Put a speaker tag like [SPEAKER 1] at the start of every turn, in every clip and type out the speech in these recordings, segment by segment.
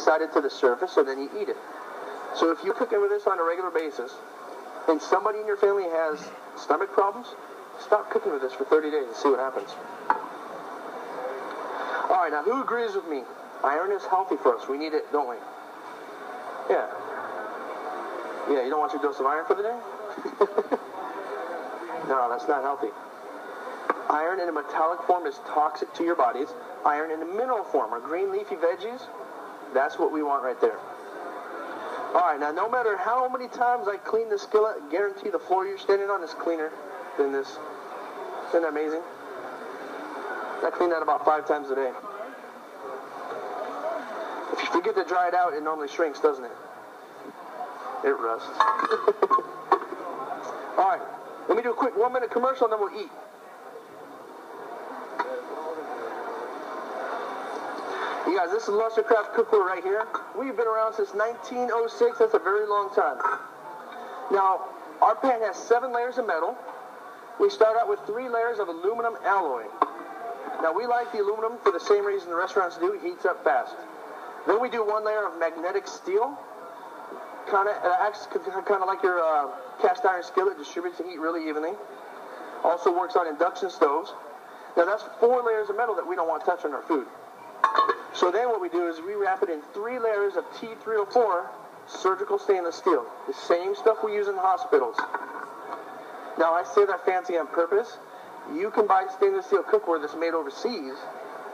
[SPEAKER 1] inside it to the surface, and then you eat it. So if you're cooking with this on a regular basis, and somebody in your family has stomach problems, stop cooking with this for 30 days and see what happens. All right, now who agrees with me? Iron is healthy for us. We need it, don't we? Yeah. Yeah, you don't want your dose of iron for the day? No, that's not healthy. Iron in a metallic form is toxic to your bodies. Iron in a mineral form, or green leafy veggies, that's what we want right there. All right, now no matter how many times I clean the skillet, I guarantee the floor you're standing on is cleaner than this. Isn't that amazing? I clean that about 5 times a day. If you forget to dry it out, it normally shrinks, doesn't it? It rusts. All right, let me do a quick 1-minute commercial and then we'll eat. You guys, this is Lustre Craft Cookware right here. We've been around since 1906. That's a very long time. Now, our pan has 7 layers of metal. We start out with 3 layers of aluminum alloy. Now, we like the aluminum for the same reason the restaurants do. It heats up fast. Then we do 1 layer of magnetic steel. Acts kind of like your cast iron skillet, distributes the heat really evenly. Also works on induction stoves. Now, that's 4 layers of metal that we don't want touching our food. So then what we do is we wrap it in 3 layers of T304 surgical stainless steel. The same stuff we use in hospitals. Now I say that fancy on purpose. You can buy stainless steel cookware that's made overseas,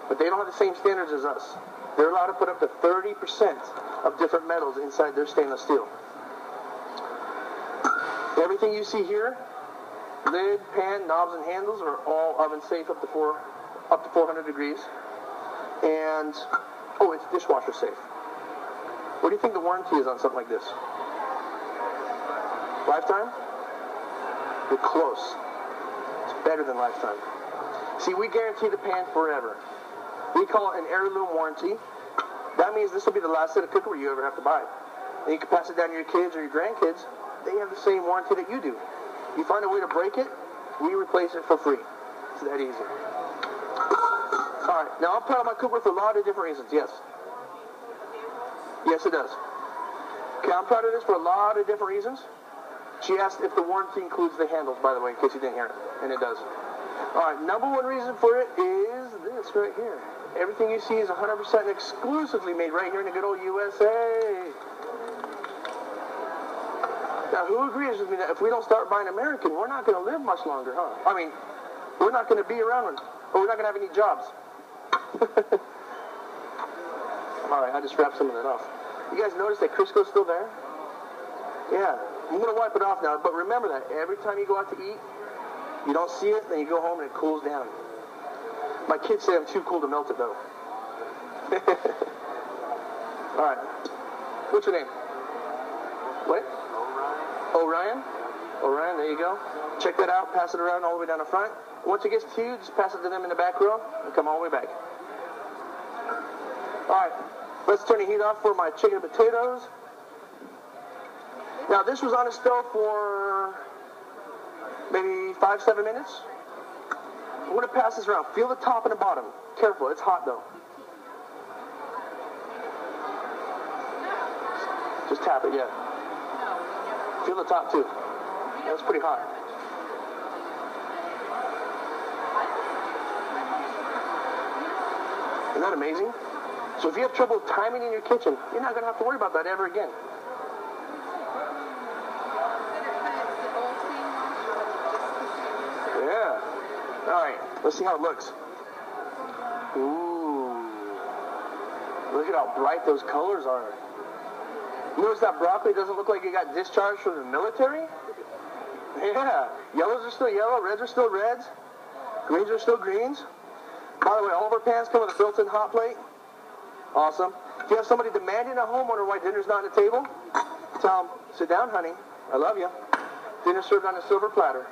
[SPEAKER 1] but they don't have the same standards as us. They're allowed to put up to 30% of different metals inside their stainless steel. Everything you see here, lid, pan, knobs, and handles are all oven safe up to 400 degrees. And, oh, it's dishwasher safe. What do you think the warranty is on something like this? Lifetime? You're close. It's better than lifetime. See, we guarantee the pan forever. We call it an heirloom warranty. That means this will be the last set of cookware you ever have to buy. And you can pass it down to your kids or your grandkids. They have the same warranty that you do. You find a way to break it, we replace it for free. It's that easy. All right, now I'm proud of my cookware for a lot of different reasons, yes. Yes, it does. Okay, I'm proud of this for a lot of different reasons. She asked if the warranty includes the handles, by the way, in case you didn't hear it, and it does. All right, number 1 reason for it is this right here. Everything you see is 100% exclusively made right here in the good old USA. Now, who agrees with me that if we don't start buying American, we're not going to live much longer, huh? I mean, we're not going to be around, or we're not going to have any jobs. All right, I just wrapped some of that off. You guys notice that Crisco's still there? Yeah, I'm going to wipe it off now, but remember that every time you go out to eat, you don't see it, then you go home and it cools down. My kids say I'm too cool to melt it, though. All right, what's your name? What? Orion? Orion, there you go. Check that out, pass it around all the way down the front. Once it gets to you, just pass it to them in the back row and come all the way back. All right, let's turn the heat off for my chicken and potatoes. Now, this was on the stove for maybe 5-7 minutes. I'm going to pass this around. Feel the top and the bottom. Careful, it's hot though. Just tap it, yeah. Feel the top too. That's pretty hot. Isn't that amazing? So if you have trouble timing in your kitchen, you're not going to have to worry about that ever again. Yeah. All right. Let's see how it looks. Ooh. Look at how bright those colors are. You notice that broccoli doesn't look like it got discharged from the military? Yeah. Yellows are still yellow, reds are still reds, greens are still greens. By the way, all of our pans come with a built-in hot plate. Awesome. If you have somebody demanding a home, wondering why dinner's not on the table, tell them, sit down, honey. I love you. Dinner served on a silver platter.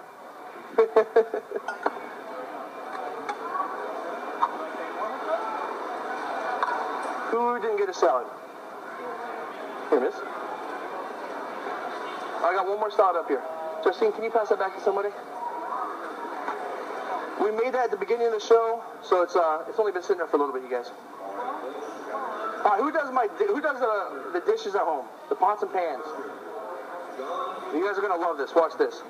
[SPEAKER 1] Who didn't get a salad? Here, miss. I got one more salad up here. Justine, can you pass that back to somebody? We made that at the beginning of the show, so it's only been sitting there for a little bit, you guys. All right, who does the dishes at home? The pots and pans. You guys are gonna love this. Watch this.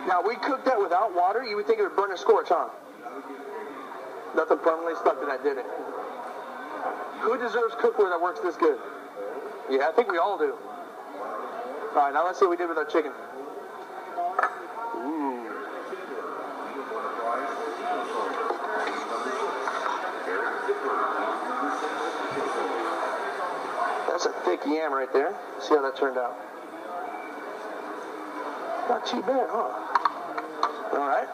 [SPEAKER 1] Now we cooked that without water. You would think it would burn and scorch, huh? Nothing permanently stuck to that, did it? Who deserves cookware that works this good? Yeah, I think we all do. All right, now let's see what we did with our chicken. That's a thick yam right there. See how that turned out. Not too bad, huh? All right.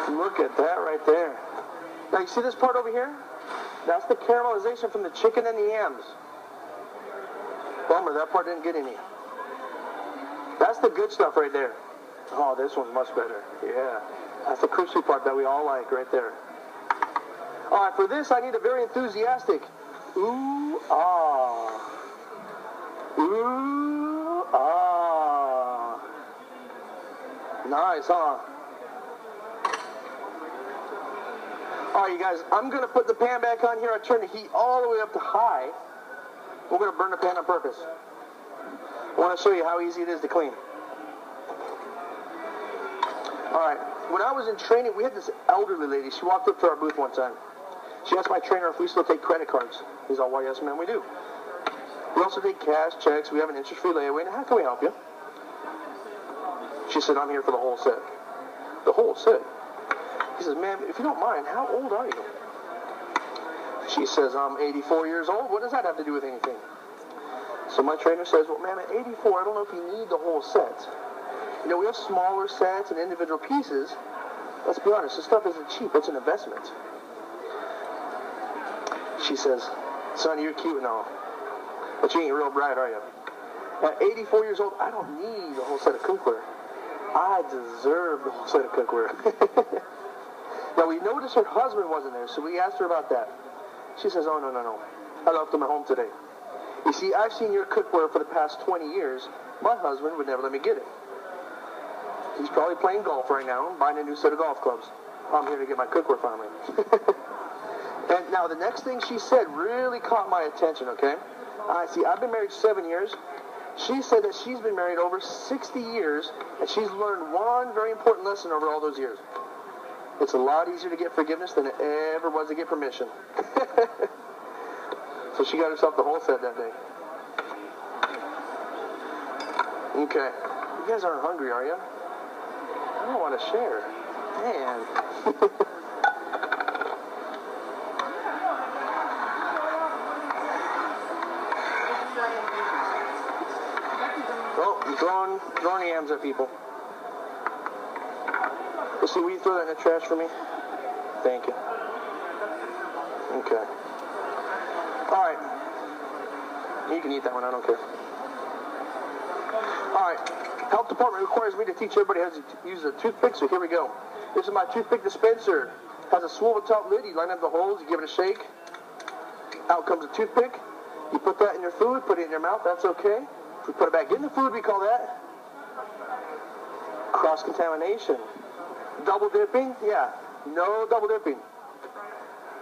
[SPEAKER 1] Look at that right there. Now you see this part over here? That's the caramelization from the chicken and the yams. Bummer, that part didn't get any. That's the good stuff right there. Oh, this one's much better. Yeah. That's the crispy part that we all like right there. All right, for this I need a very enthusiastic ooh, ah. Ooh, ah. Nice, huh? All right, you guys, I'm going to put the pan back on here. I turn the heat all the way up to high. We're going to burn the pan on purpose. I want to show you how easy it is to clean. All right, when I was in training, we had this elderly lady. She walked up to our booth one time. She asked my trainer if we still take credit cards. He's all, well, yes, ma'am, we do. We also take cash, checks. We have an interest-free layaway. Now, how can we help you? She said, I'm here for the whole set. The whole set? He says, ma'am, if you don't mind, how old are you? She says, I'm 84 years old. What does that have to do with anything? So my trainer says, well, ma'am, at 84, I don't know if you need the whole set. You know, we have smaller sets and individual pieces. Let's be honest, this stuff isn't cheap. It's an investment. She says, son, you're cute and all, but you ain't real bright, are you? At 84 years old, I don't need the whole set of cookware. I deserve the whole set of cookware. Now, we noticed her husband wasn't there, so we asked her about that. She says, oh, no. I left him at home today. You see, I've seen your cookware for the past 20 years. My husband would never let me get it. He's probably playing golf right now, buying a new set of golf clubs. I'm here to get my cookware finally. And now, the next thing she said really caught my attention, okay? I see, I've been married 7 years. She said that she's been married over 60 years, and she's learned one very important lesson over all those years. It's a lot easier to get forgiveness than it ever was to get permission. So she got herself the whole set that day. Okay. You guys aren't hungry, are you? I don't want to share. Man. Oh, throwing yams at people. Let's see, will you throw that in the trash for me? Thank you. Okay. All right. You can eat that one, I don't care. All right. Health department requires me to teach everybody how to use a toothpick, so here we go. This is my toothpick dispenser. It has a swivel top lid. You line up the holes, you give it a shake. Out comes a toothpick. You put that in your food, put it in your mouth, that's okay. If we put it back in the food, we call that cross-contamination. Double dipping? Yeah. No double dipping.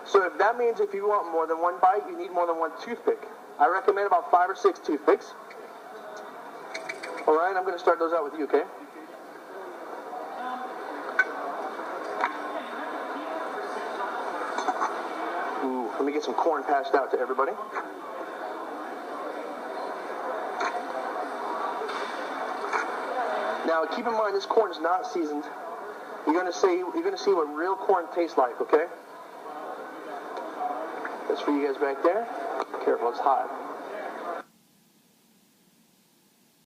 [SPEAKER 1] So if that means if you want more than one bite, you need more than one toothpick. I recommend about 5 or 6 toothpicks. All right, I'm going to start those out with you, okay? Ooh, let me get some corn passed out to everybody. Now, keep in mind, this corn is not seasoned. You're going to see what real corn tastes like, okay? That's for you guys back there. Careful, it's hot.